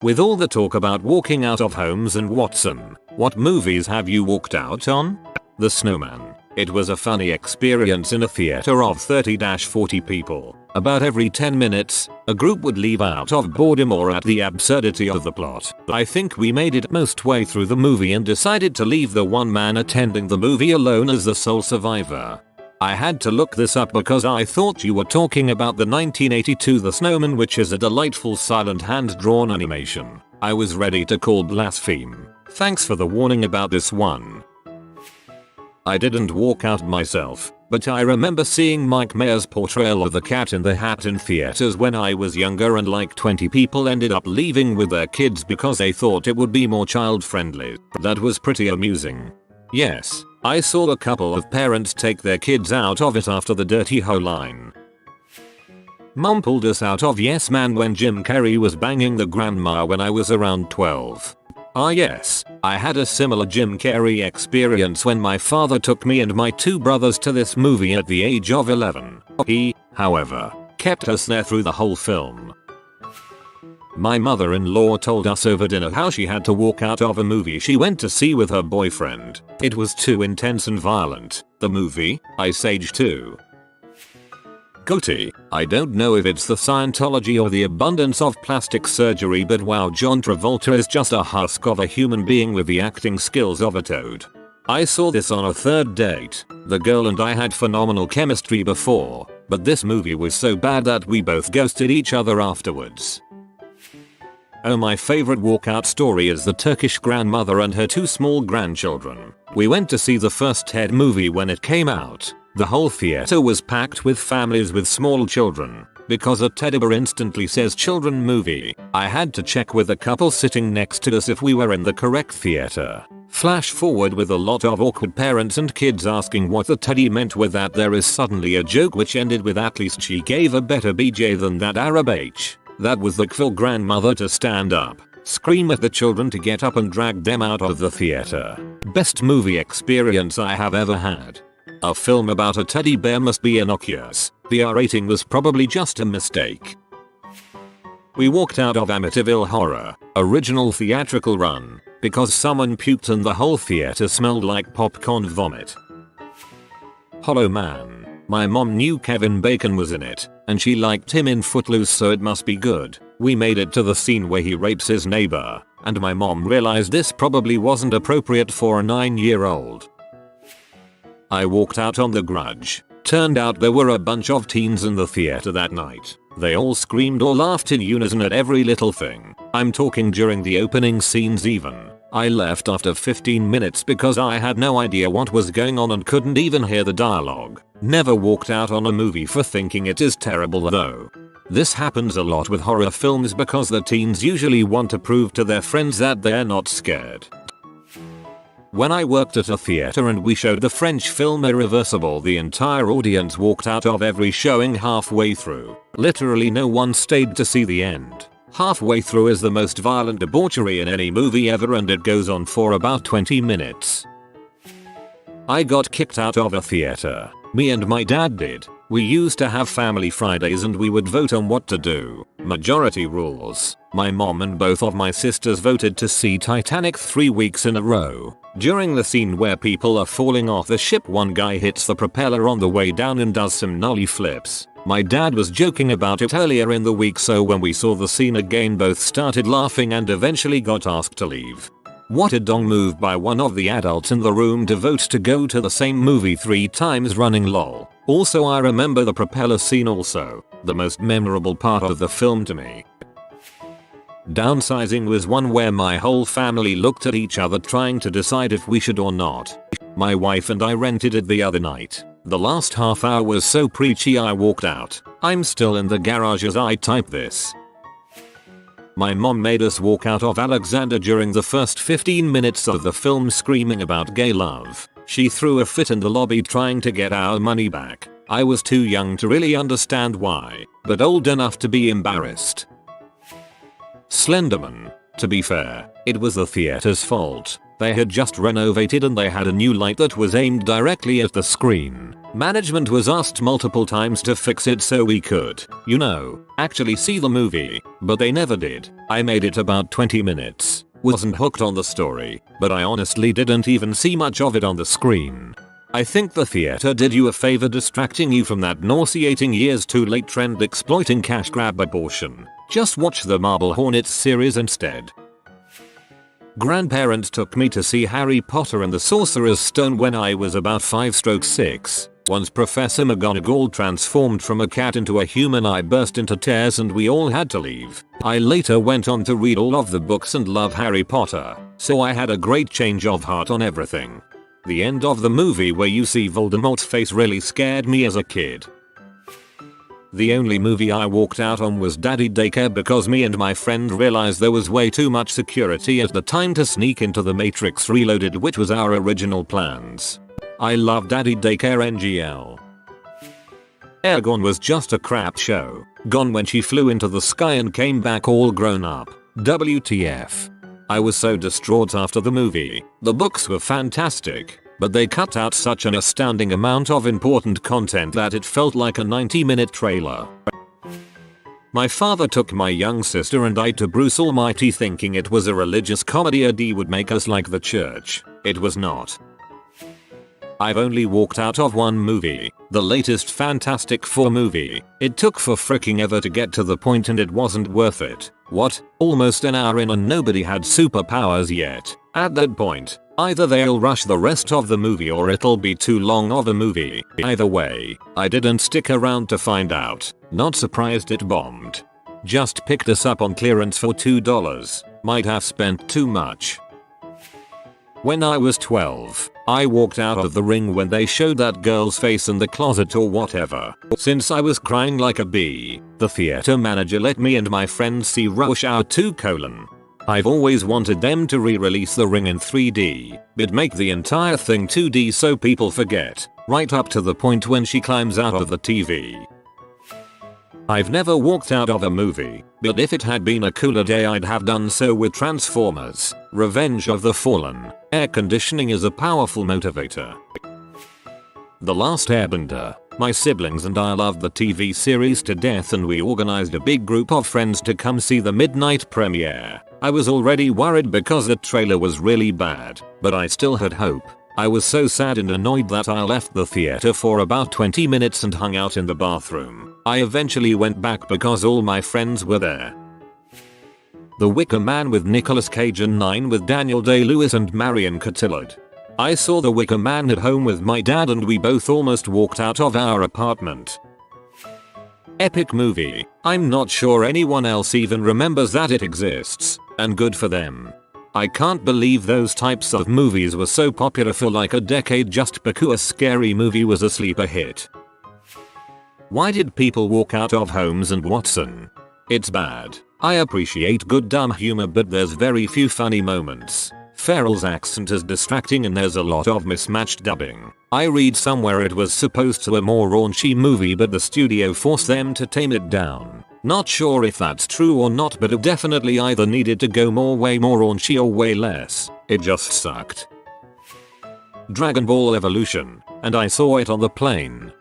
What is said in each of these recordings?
With all the talk about walking out of Holmes and Watson, what movies have you walked out on? The Snowman. It was a funny experience in a theater of 30-40 people. About every 10 minutes, a group would leave out of boredom or at the absurdity of the plot. I think we made it most way through the movie and decided to leave the one man attending the movie alone as the sole survivor. I had to look this up because I thought you were talking about the 1982 The Snowman, which is a delightful silent hand-drawn animation. I was ready to call blaspheme. Thanks for the warning about this one. I didn't walk out myself, but I remember seeing Mike Mayer's portrayal of the Cat in the Hat in theaters when I was younger, and like 20 people ended up leaving with their kids because they thought it would be more child friendly. That was pretty amusing. Yes, I saw a couple of parents take their kids out of it after the dirty hoe line. Mom pulled us out of Yes Man when Jim Carrey was banging the grandma when I was around 12. Ah yes, I had a similar Jim Carrey experience when my father took me and my two brothers to this movie at the age of 11. He, however, kept us there through the whole film. My mother-in-law told us over dinner how she had to walk out of a movie she went to see with her boyfriend. It was too intense and violent. The movie, Ice Age 2. Goatee. I don't know if it's the Scientology or the abundance of plastic surgery, but wow, John Travolta is just a husk of a human being with the acting skills of a toad. I saw this on a third date. The girl and I had phenomenal chemistry before, but this movie was so bad that we both ghosted each other afterwards. Oh, my favorite walkout story is the Turkish grandmother and her two small grandchildren. We went to see the first Ted movie when it came out. The whole theater was packed with families with small children. Because a teddy bear instantly says children movie, I had to check with a couple sitting next to us if we were in the correct theater. Flash forward with a lot of awkward parents and kids asking what the teddy meant with that. There is suddenly a joke which ended with "at least she gave a better BJ than that Arab H." That was the full grandmother to stand up, scream at the children to get up and drag them out of the theater. Best movie experience I have ever had. A film about a teddy bear must be innocuous. The R rating was probably just a mistake. We walked out of Amityville Horror, original theatrical run, because someone puked and the whole theater smelled like popcorn vomit. Hollow Man. My mom knew Kevin Bacon was in it, and she liked him in Footloose, so it must be good. We made it to the scene where he rapes his neighbor, and my mom realized this probably wasn't appropriate for a 9-year-old. I walked out on The Grudge. Turned out there were a bunch of teens in the theater that night. They all screamed or laughed in unison at every little thing. I'm talking during the opening scenes even. I left after 15 minutes because I had no idea what was going on and couldn't even hear the dialogue. Never walked out on a movie for thinking it is terrible though. This happens a lot with horror films because the teens usually want to prove to their friends that they're not scared. When I worked at a theater and we showed the French film Irreversible, the entire audience walked out of every showing halfway through. Literally no one stayed to see the end. Halfway through is the most violent debauchery in any movie ever, and it goes on for about 20 minutes. I got kicked out of a theater. Me and my dad did. We used to have family Fridays and we would vote on what to do. Majority rules. My mom and both of my sisters voted to see Titanic 3 weeks in a row. During the scene where people are falling off the ship, one guy hits the propeller on the way down and does some nollie flips. My dad was joking about it earlier in the week, so when we saw the scene again both started laughing and eventually got asked to leave. What a dong move by one of the adults in the room to vote to go to the same movie 3 times running, lol. Also, I remember the propeller scene also, the most memorable part of the film to me. Downsizing was one where my whole family looked at each other trying to decide if we should or not. My wife and I rented it the other night. The last half hour was so preachy I walked out. I'm still in the garage as I type this. My mom made us walk out of Alexander during the first 15 minutes of the film screaming about gay love. She threw a fit in the lobby trying to get our money back. I was too young to really understand why, but old enough to be embarrassed. Slenderman. To be fair, it was the theater's fault. They had just renovated and they had a new light that was aimed directly at the screen. Management was asked multiple times to fix it so we could, actually see the movie, but they never did. I made it about 20 minutes. Wasn't hooked on the story, but I honestly didn't even see much of it on the screen. I think the theater did you a favor distracting you from that nauseating years too late trend exploiting cash grab abortion. Just watch the Marble Hornets series instead. Grandparents took me to see Harry Potter and the Sorcerer's Stone when I was about 5/6. Once Professor McGonagall transformed from a cat into a human, I burst into tears and we all had to leave. I later went on to read all of the books and love Harry Potter, so I had a great change of heart on everything. The end of the movie where you see Voldemort's face really scared me as a kid. The only movie I walked out on was Daddy Daycare because me and my friend realized there was way too much security at the time to sneak into the Matrix Reloaded, which was our original plans. I love Daddy Daycare NGL. Gone was just a crap show. Gone when she flew into the sky and came back all grown up. WTF. I was so distraught after the movie. The books were fantastic, but they cut out such an astounding amount of important content that it felt like a 90-minute trailer. My father took my young sister and I to Bruce Almighty thinking it was a religious comedy and he would make us like the church. It was not. I've only walked out of one movie, the latest Fantastic Four movie. It took for fricking ever to get to the point and it wasn't worth it. What? Almost an hour in and nobody had superpowers yet. At that point, either they'll rush the rest of the movie or it'll be too long of a movie. Either way, I didn't stick around to find out. Not surprised it bombed. Just picked us up on clearance for $2. Might have spent too much. When I was 12, I walked out of the Ring when they showed that girl's face in the closet or whatever. Since I was crying like a bee, the theater manager let me and my friends see Rush Hour 2: I've always wanted them to re-release The Ring in 3D, but make the entire thing 2D so people forget, right up to the point when she climbs out of the TV. I've never walked out of a movie, but if it had been a cooler day I'd have done so with Transformers: Revenge of the Fallen. Air conditioning is a powerful motivator. The Last Airbender. My siblings and I loved the TV series to death and we organized a big group of friends to come see the midnight premiere. I was already worried because the trailer was really bad, but I still had hope. I was so sad and annoyed that I left the theater for about 20 minutes and hung out in the bathroom. I eventually went back because all my friends were there. The Wicker Man with Nicolas Cage and 9 with Daniel Day-Lewis and Marion Cotillard. I saw The Wicker Man at home with my dad and we both almost walked out of our apartment. Epic movie. I'm not sure anyone else even remembers that it exists, and good for them. I can't believe those types of movies were so popular for like a decade just because a scary movie was a sleeper hit. Why did people walk out of Holmes and Watson? It's bad. I appreciate good dumb humor but there's very few funny moments. Ferrell's accent is distracting and there's a lot of mismatched dubbing. I read somewhere it was supposed to be a more raunchy movie but the studio forced them to tame it down. Not sure if that's true or not but it definitely either needed to go way more raunchy or way less. It just sucked. Dragon Ball Evolution, and I saw it on the plane.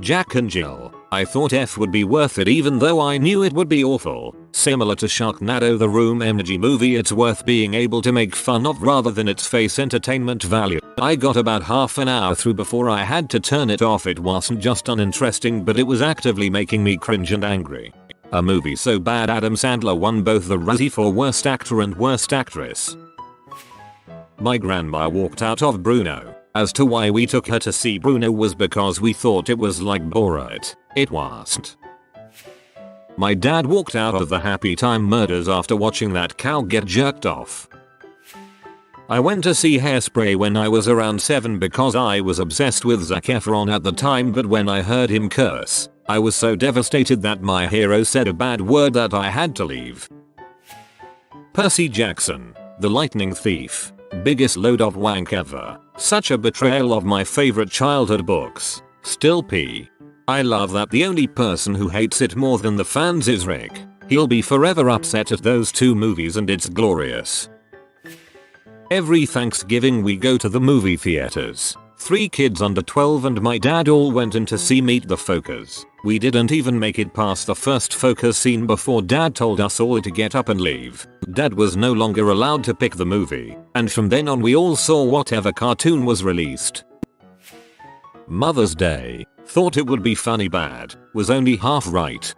Jack and Jill. I thought F would be worth it even though I knew it would be awful. Similar to Sharknado the Room Energy movie, it's worth being able to make fun of rather than its face entertainment value. I got about half an hour through before I had to turn it off. It wasn't just uninteresting but it was actively making me cringe and angry. A movie so bad Adam Sandler won both the Razzie for Worst Actor and Worst Actress. My grandma walked out of Bruno. As to why we took her to see Bruno was because we thought it was like Borat. It wasn't. My dad walked out of the Happy Time Murders after watching that cow get jerked off. I went to see Hairspray when I was around 7 because I was obsessed with Zac Efron at the time, but when I heard him curse, I was so devastated that my hero said a bad word that I had to leave. Percy Jackson, The Lightning Thief. Biggest load of wank ever. Such a betrayal of my favorite childhood books. Still P. I love that the only person who hates it more than the fans is Rick. He'll be forever upset at those two movies and it's glorious. Every Thanksgiving we go to the movie theaters. 3 kids under 12 and my dad all went in to see Meet the Fokers. We didn't even make it past the first Foker scene before dad told us all to get up and leave. Dad was no longer allowed to pick the movie, and from then on we all saw whatever cartoon was released. Mother's Day. Thought it would be funny bad, was only half right.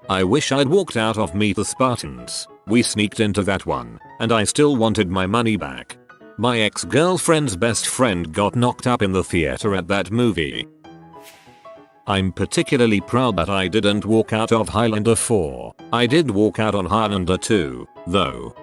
I wish I'd walked out of Meet the Spartans. We sneaked into that one, and I still wanted my money back. My ex-girlfriend's best friend got knocked up in the theater at that movie. I'm particularly proud that I didn't walk out of Highlander 4. I did walk out on Highlander 2, though.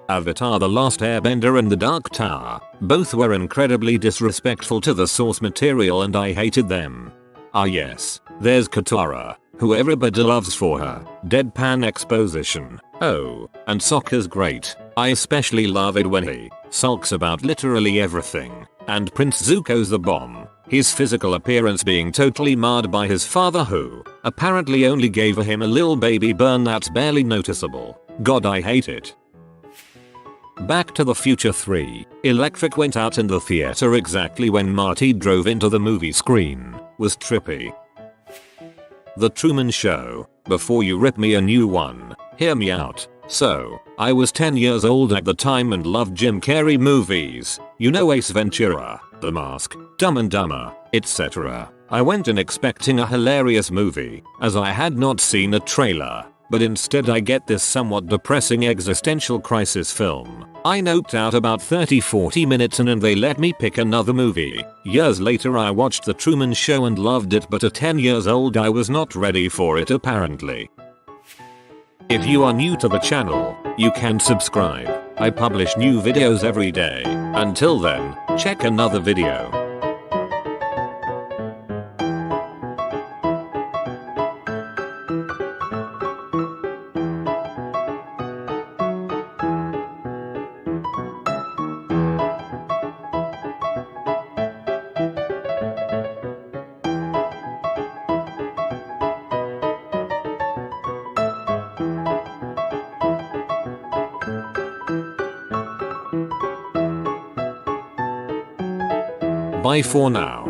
Avatar: The Last Airbender and The Dark Tower. Both were incredibly disrespectful to the source material and I hated them. Ah yes, there's Katara, who everybody loves for her deadpan exposition. Oh, and Sokka's great. I especially love it when he sulks about literally everything. And Prince Zuko's the bomb. His physical appearance being totally marred by his father who apparently only gave him a little baby burn that's barely noticeable. God, I hate it. Back to the Future 3. Electric went out in the theater exactly when Marty drove into the movie screen. Was trippy. The Truman Show. Before you rip me a new one, hear me out. So, I was 10 years old at the time and loved Jim Carrey movies. You know, Ace Ventura, The Mask, Dumb and Dumber, etc. I went in expecting a hilarious movie, as I had not seen a trailer. But instead I get this somewhat depressing existential crisis film. I noped out about 30-40 minutes in and they let me pick another movie. Years later I watched The Truman Show and loved it, but at 10 years old I was not ready for it apparently. If you are new to the channel, you can subscribe. I publish new videos every day. Until then, check another video. Bye for now.